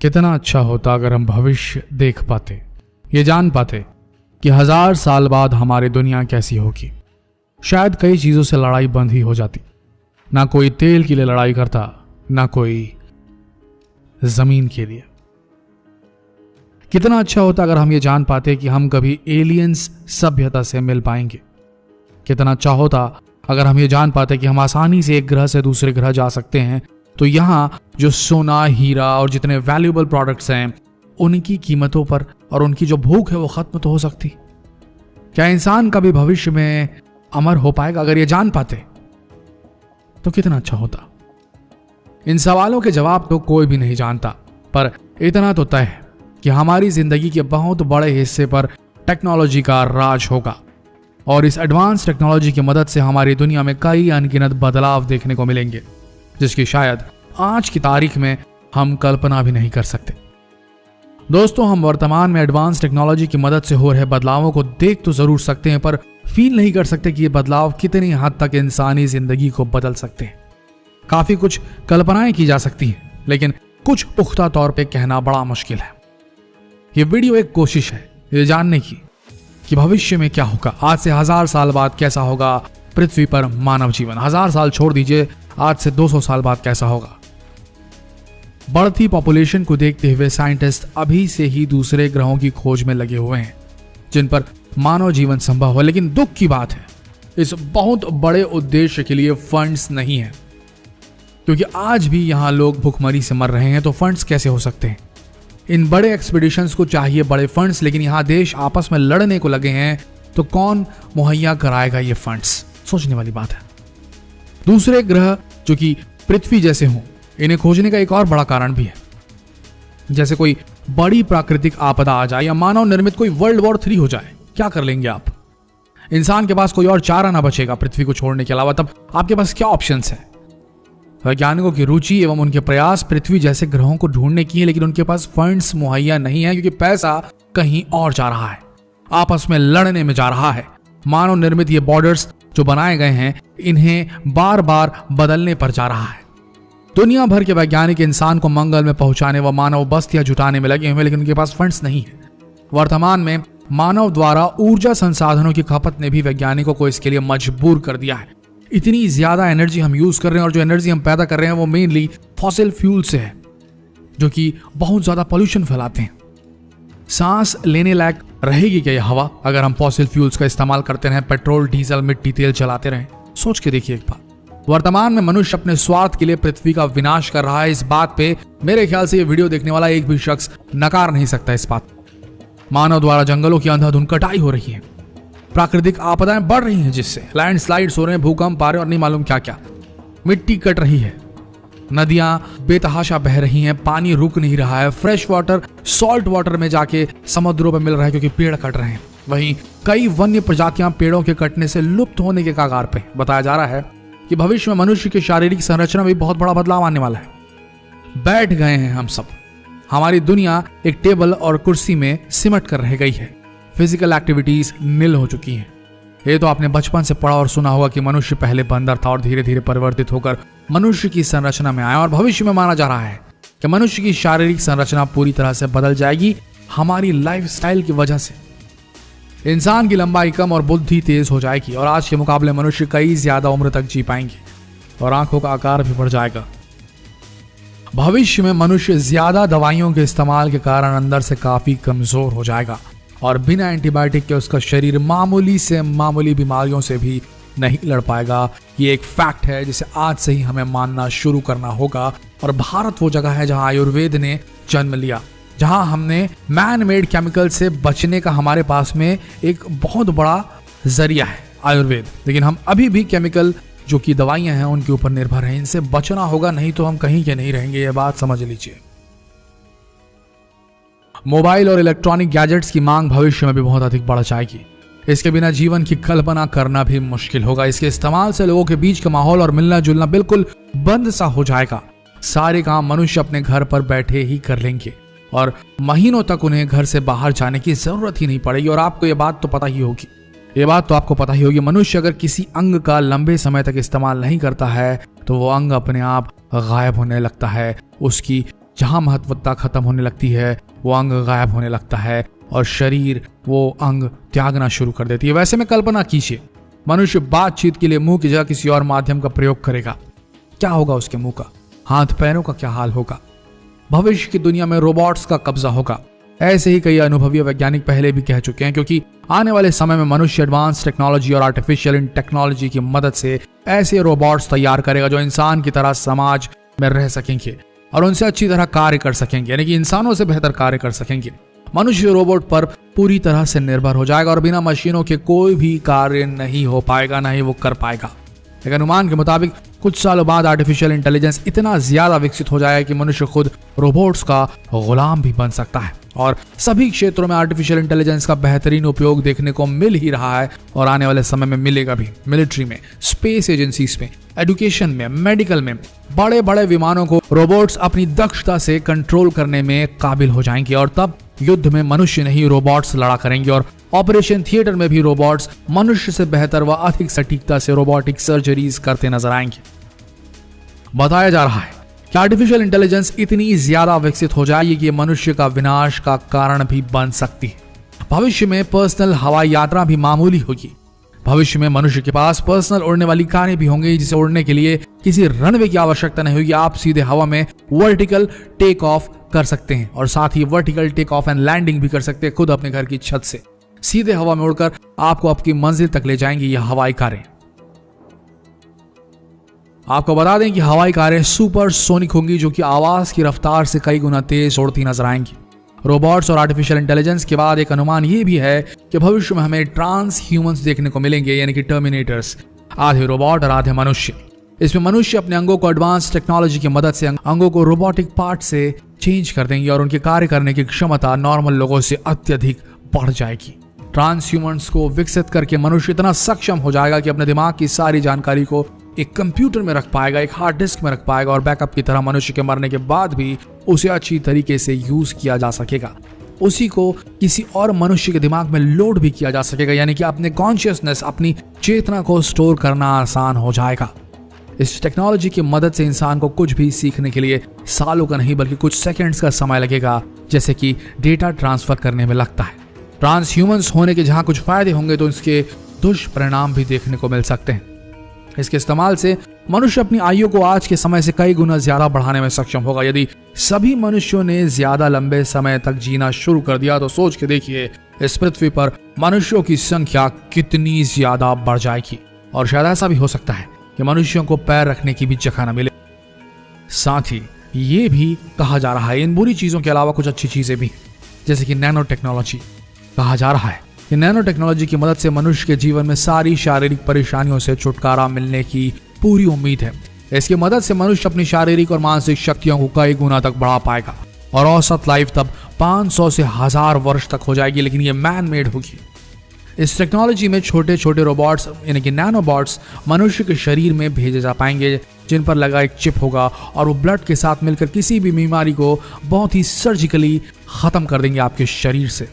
कितना अच्छा होता अगर हम भविष्य देख पाते, ये जान पाते कि 1000 साल बाद हमारी दुनिया कैसी होगी। शायद कई चीजों से लड़ाई बंद ही हो जाती। ना कोई तेल के लिए लड़ाई करता, ना कोई जमीन के लिए। कितना अच्छा होता अगर हम ये जान पाते कि हम कभी एलियंस सभ्यता से मिल पाएंगे। कितना अच्छा होता अगर हम ये जान पाते कि हम आसानी से एक ग्रह से दूसरे ग्रह जा सकते हैं, तो यहां जो सोना, हीरा और जितने वैल्यूएबल प्रोडक्ट्स हैं उनकी कीमतों पर और उनकी जो भूख है वो खत्म तो हो सकती। क्या इंसान कभी भविष्य में अमर हो पाएगा? अगर ये जान पाते तो कितना अच्छा होता। इन सवालों के जवाब तो कोई भी नहीं जानता, पर इतना तो तय है कि हमारी जिंदगी के बहुत बड़े हिस्से पर टेक्नोलॉजी का राज होगा और इस एडवांस टेक्नोलॉजी की मदद से हमारी दुनिया में कई अनगिनत बदलाव देखने को मिलेंगे, जिसकी शायद आज की तारीख में हम कल्पना भी नहीं कर सकते। दोस्तों, हम वर्तमान में एडवांस टेक्नोलॉजी की मदद से हो रहे बदलावों को देख तो जरूर सकते हैं, पर फील नहीं कर सकते कि ये बदलाव कितनी हद तक इंसानी जिंदगी को बदल सकते हैं। काफी कुछ कल्पनाएं की जा सकती हैं, लेकिन कुछ पुख्ता तौर पे कहना बड़ा मुश्किल है। ये वीडियो एक कोशिश है ये जानने की कि भविष्य में क्या होगा। आज से 1000 साल बाद कैसा होगा पृथ्वी पर मानव जीवन। 1000 साल छोड़ दीजिए, आज से 200 साल बाद कैसा होगा। बढ़ती पॉपुलेशन को देखते हुए साइंटिस्ट अभी से ही दूसरे ग्रहों की खोज में लगे हुए हैं जिन पर मानव जीवन संभव हो। लेकिन दुख की बात है, इस बहुत बड़े उद्देश्य के लिए फंड्स नहीं है, क्योंकि आज भी यहां लोग भूखमरी से मर रहे हैं। तो फंड्स कैसे हो सकते हैं? इन बड़े एक्सपीडिशंस को चाहिए बड़े फंड्स, लेकिन यहां देश आपस में लड़ने को लगे हैं, तो कौन मुहैया कराएगा ये फंड्स? सोचने वाली बात है। दूसरे ग्रह जो कि पृथ्वी जैसे हों, इन्हें खोजने का एक और बड़ा कारण भी है। जैसे कोई बड़ी प्राकृतिक आपदा आ जाए या मानव निर्मित कोई वर्ल्ड वॉर 3 हो जाए, क्या कर लेंगे आप? इंसान के पास कोई और चारा ना बचेगा पृथ्वी को छोड़ने के अलावा, तब आपके पास क्या ऑप्शंस हैं? वैज्ञानिकों की रुचि एवं उनके प्रयास पृथ्वी जैसे ग्रहों को ढूंढने की है, लेकिन उनके पास फंड्स मुहैया नहीं है, क्योंकि पैसा कहीं और जा रहा है, आपस में लड़ने में जा रहा है। मानव निर्मित ये बॉर्डर्स जो बनाए गए हैं, इन्हें बार बार बदलने पर जा रहा है। दुनिया भर के वैज्ञानिक इंसान को मंगल में पहुंचाने व मानव बस्तियां जुटाने में लगे हुए, लेकिन उनके पास फंड्स नहीं है। वर्तमान में मानव द्वारा ऊर्जा संसाधनों की खपत ने भी वैज्ञानिकों को इसके लिए मजबूर कर दिया है। इतनी ज्यादा एनर्जी हम यूज कर रहे हैं और जो एनर्जी हम पैदा कर रहे हैं वो मेनली फॉसिल फ्यूल से है, जो कि बहुत ज्यादा पोल्यूशन फैलाते हैं। सांस लेने लायक रहेगी क्या यह हवा अगर हम फॉसिल फ्यूल्स का इस्तेमाल करते रहें, पेट्रोल, डीजल, मिट्टी, तेल चलाते रहें? सोच के देखिए एक बार। वर्तमान में मनुष्य अपने स्वार्थ के लिए पृथ्वी का विनाश कर रहा है। इस बात पे मेरे ख्याल से ये वीडियो देखने वाला एक भी शख्स नकार नहीं सकता। इस बात मानव द्वारा जंगलों की अंधाधुंध कटाई हो रही है, प्राकृतिक आपदाएं बढ़ रही हैं, जिससे लैंडस्लाइड्स हो रहे हैं, भूकंप आ रहे हैं और नहीं मालूम क्या क्या। मिट्टी कट रही है, नदियां बेतहाशा बह रही हैं, पानी रुक नहीं रहा है, फ्रेश वाटर सॉल्ट वाटर में जाके समुद्रों में मिल रहा है क्योंकि पेड़ कट रहे हैं। वहीं कई वन्य प्रजातियां पेड़ों के कटने से लुप्त होने के कगार पे। बताया जा रहा है कि भविष्य में मनुष्य की शारीरिक संरचना में बहुत बड़ा बदलाव आने वाला है। बैठ गए हैं हम सब, हमारी दुनिया एक टेबल और कुर्सी में सिमट कर रह गई है। फिजिकल एक्टिविटीज नील हो चुकी हैं। ये तो आपने बचपन से पढ़ा और सुना होगा कि मनुष्य पहले बंदर था और धीरे धीरे परिवर्तित होकर मनुष्य की संरचना में आया, और भविष्य में माना जा रहा है कि मनुष्य की शारीरिक संरचना पूरी तरह से बदल जाएगी हमारी लाइफस्टाइल की वजह से। इंसान की लंबाई कम और बुद्धि तेज हो जाएगी, और आज के मुकाबले मनुष्य कई ज्यादा उम्र तक जी पाएंगे और आंखों का आकार भी बढ़ जाएगा। भविष्य में मनुष्य ज्यादा दवाइयों के इस्तेमाल के कारण अंदर से काफी कमजोर हो जाएगा और बिना एंटीबायोटिक के उसका शरीर मामूली से मामूली बीमारियों से भी नहीं लड़ पाएगा। ये एक फैक्ट है जिसे आज से ही हमें मानना शुरू करना होगा। और भारत वो जगह है जहां आयुर्वेद ने जन्म लिया, जहां हमने मैन मेड केमिकल से बचने का हमारे पास में एक बहुत बड़ा जरिया है आयुर्वेद। लेकिन हम अभी भी केमिकल जो कि दवाइयां हैं उनके ऊपर निर्भर हैं। इनसे बचना होगा, नहीं तो हम कहीं के नहीं रहेंगे। ये बात समझ लीजिए। मोबाइल और इलेक्ट्रॉनिक गैजेट्स की मांग भविष्य में भी बहुत अधिक बढ़ जाएगी। इसके बिना जीवन की कल्पना करना भी मुश्किल होगा। इसके इस्तेमाल से लोगों के बीच का माहौल और मिलना जुलना बिल्कुल बंद सा हो जाएगा। सारे काम मनुष्य अपने घर पर बैठे ही कर लेंगे और महीनों तक उन्हें घर से बाहर जाने की जरूरत ही नहीं पड़ेगी। और आपको ये बात तो पता ही होगी, मनुष्य अगर किसी अंग का लंबे समय तक इस्तेमाल नहीं करता है तो वो अंग अपने आप गायब होने लगता है। उसकी जहां महत्वता खत्म होने लगती है वो अंग गायब होने लगता है और शरीर वो अंग त्यागना शुरू कर देती है। वैसे में कल्पना कीजिए, मनुष्य बातचीत के लिए मुंह की जगह किसी और माध्यम का प्रयोग करेगा। क्या होगा उसके मुंह का? हाथ पैरों का क्या हाल होगा? भविष्य की दुनिया में रोबोट्स का कब्जा होगा। ऐसे ही कई अनुभवी वैज्ञानिक पहले भी कह चुके हैं, क्योंकि आने वाले समय में मनुष्य एडवांस टेक्नोलॉजी और आर्टिफिशियल टेक्नोलॉजी की मदद से ऐसे रोबोट्स तैयार करेगा जो इंसान की तरह समाज में रह सकेंगे और उनसे अच्छी तरह कार्य कर सकेंगे, यानी कि इंसानों से बेहतर कार्य कर सकेंगे। मनुष्य रोबोट पर पूरी तरह से निर्भर हो जाएगा और बिना मशीनों के कोई भी कार्य नहीं हो पाएगा, ना ही वो कर पाएगा। एक अनुमान के मुताबिक कुछ सालों बाद आर्टिफिशियल इंटेलिजेंस इतना ज्यादा विकसित हो जाएगा कि मनुष्य खुद रोबोट्स का गुलाम भी बन सकता है। और सभी क्षेत्रों में आर्टिफिशियल इंटेलिजेंस का बेहतरीन उपयोग देखने को मिल ही रहा है और आने वाले समय में मिलेगा भी। मिलिट्री में, स्पेस एजेंसीज में, एजुकेशन में, मेडिकल में बड़े बड़े विमानों को रोबोट्स अपनी दक्षता से कंट्रोल करने में काबिल हो जाएंगे और तब युद्ध में मनुष्य नहीं रोबोट्स लड़ा करेंगे और ऑपरेशन थिएटर में भी रोबोट्स मनुष्य से बेहतर व अधिक सटीकता से रोबोटिक सर्जरीज करते नजर आएंगे। बताया जा रहा है कि आर्टिफिशियल इंटेलिजेंस इतनी ज्यादा विकसित हो जाएगी कि मनुष्य का विनाश का कारण भी बन सकती है। भविष्य में पर्सनल हवाई यात्रा भी मामूली होगी। भविष्य में मनुष्य के पास पर्सनल उड़ने वाली कारें भी होंगी, जिसे उड़ने के लिए किसी रनवे की आवश्यकता नहीं होगी। आप सीधे हवा में वर्टिकल टेक ऑफ कर सकते हैं और साथ ही vertical take off and landing भी कर सकते हैं खुद अपने घर की छत से। सीधे हवा में उड़कर आपको आपकी मंजिल तक ले जाएंगी ये हवाई कारें। आपको बता दें कि हवाई कारें सुपर सोनिक होंगी, जो कि आवाज की रफ्तार से कई गुना तेज उड़ती नजर आएंगी। रोबोट्स और आर्टिफिशियल इंटेलिजेंस के बाद एक अनुमान ये भी है कि भविष्य में हमें ट्रांस ह्यूमंस देखने को मिलेंगे, यानी कि टर्मिनेटर्स, आधे रोबोट और आधे मनुष्य। इसमें मनुष्य अपने अंगों को एडवांस टेक्नोलॉजी की मदद से अंगों को रोबोटिक पार्ट से चेंज कर देंगे और उनके कार्य करने की क्षमता नॉर्मल लोगों से अत्यधिक बढ़ जाएगी। ट्रांस ह्यूमंस को विकसित करके मनुष्य इतना सक्षम हो जाएगा कि अपने दिमाग की सारी जानकारी को एक कंप्यूटर में रख पाएगा, एक हार्ड डिस्क में रख पाएगा और बैकअप की तरह मनुष्य के मरने के बाद भी उसे अच्छी तरीके से यूज किया जा सकेगा। उसी को किसी और मनुष्य के दिमाग में लोड भी किया जा सकेगा, यानी कि अपने कॉन्शियसनेस, अपनी चेतना को स्टोर करना आसान हो जाएगा। इस टेक्नोलॉजी की मदद से इंसान को कुछ भी सीखने के लिए सालों का नहीं बल्कि कुछ सेकंड्स का समय लगेगा, जैसे कि डेटा ट्रांसफर करने में लगता है। ट्रांस ह्यूमंस होने के जहां कुछ फायदे होंगे तो इसके दुष्परिणाम भी देखने को मिल सकते हैं। इसके इस्तेमाल से मनुष्य अपनी आयु को आज के समय से कई गुना ज्यादा बढ़ाने में सक्षम होगा। यदि सभी मनुष्यों ने ज्यादा लंबे समय तक जीना शुरू कर दिया तो सोच के देखिए इस पृथ्वी पर मनुष्यों की संख्या कितनी ज्यादा बढ़ जाएगी। और शायद ऐसा भी हो सकता है कि मनुष्यों को पैर रखने की भी जगह न मिले। साथ ही ये भी कहा जा रहा है इन बुरी चीजों के अलावा कुछ अच्छी चीजें भी, जैसे कि नैनो टेक्नोलॉजी। कहा जा रहा है कि नैनो टेक्नोलॉजी की मदद से मनुष्य के जीवन में सारी शारीरिक परेशानियों से छुटकारा मिलने की पूरी उम्मीद है। इसकी मदद से मनुष्य अपनी शारीरिक और मानसिक शक्तियों को कई गुना तक बढ़ा पाएगा और औसत लाइफ तब 500 से 1000 वर्ष तक हो जाएगी, लेकिन ये मैन मेड होगी। इस टेक्नोलॉजी में छोटे छोटे रोबोट्स यानी कि नैनोबॉट्स मनुष्य के शरीर में भेजे जा पाएंगे, जिन पर लगा एक चिप होगा और वो ब्लड के साथ मिलकर किसी भी बीमारी को बहुत ही सर्जिकली खत्म कर देंगे आपके शरीर से।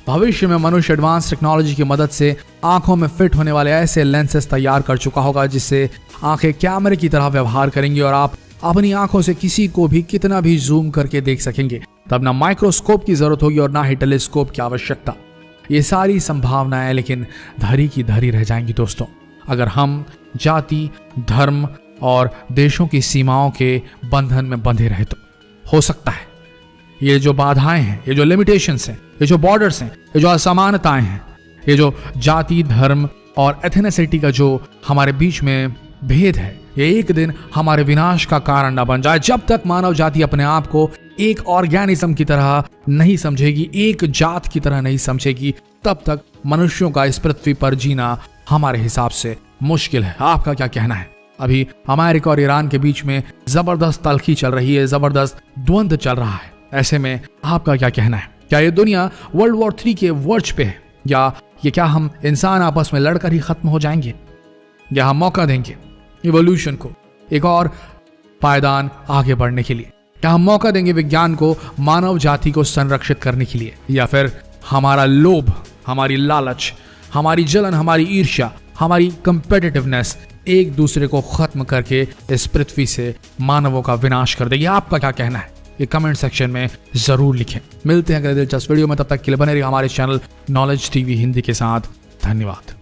भविष्य में मनुष्य एडवांस टेक्नोलॉजी की मदद से आंखों में फिट होने वाले ऐसे लेंसेस तैयार कर चुका होगा जिससे आंखें कैमरे की तरह व्यवहार करेंगी और आप अपनी आंखों से किसी को भी कितना भी जूम करके देख सकेंगे। तब ना माइक्रोस्कोप की जरूरत होगी और ना ही टेलीस्कोप की आवश्यकता। ये सारी संभावनाएं लेकिन धरी की धरी रह जाएंगी दोस्तों, अगर हम जाति, धर्म और देशों की सीमाओं के बंधन में बंधे रहे तो। हो सकता है ये जो बाधाएं हैं, ये जो लिमिटेशंस हैं, ये जो बॉर्डर्स हैं, ये जो असमानताएं हैं, ये जो जाति, धर्म और एथनिसिटी का जो हमारे बीच में भेद है, ये एक दिन हमारे विनाश का कारण न बन जाए। जब तक मानव जाति अपने आप को एक ऑर्गेनिज्म की तरह नहीं समझेगी, एक जात की तरह नहीं समझेगी, तब तक मनुष्यों का इस पृथ्वी पर जीना हमारे हिसाब से मुश्किल है। आपका क्या कहना है? अभी अमेरिका और ईरान के बीच में जबरदस्त तल्खी चल रही है, जबरदस्त द्वंद्व चल रहा है। ऐसे में आपका क्या कहना है? क्या ये दुनिया वर्ल्ड वॉर 3 के वर्ज पे है, या ये क्या हम इंसान आपस में लड़कर ही खत्म हो जाएंगे, या हम मौका देंगे इवोल्यूशन को एक और पायदान आगे बढ़ने के लिए? क्या हम मौका देंगे विज्ञान को मानव जाति को संरक्षित करने के लिए, या फिर हमारा लोभ, हमारी लालच, हमारी जलन, हमारी ईर्ष्या, हमारी कंपेटिटिवनेस एक दूसरे को खत्म करके इस पृथ्वी से मानवों का विनाश कर देगी। आपका क्या कहना है ये कमेंट सेक्शन में जरूर लिखें। मिलते हैं अगले दिलचस्प वीडियो में, तब तक के लिए बने रहिए हमारे चैनल नॉलेज टीवी हिंदी के साथ। धन्यवाद।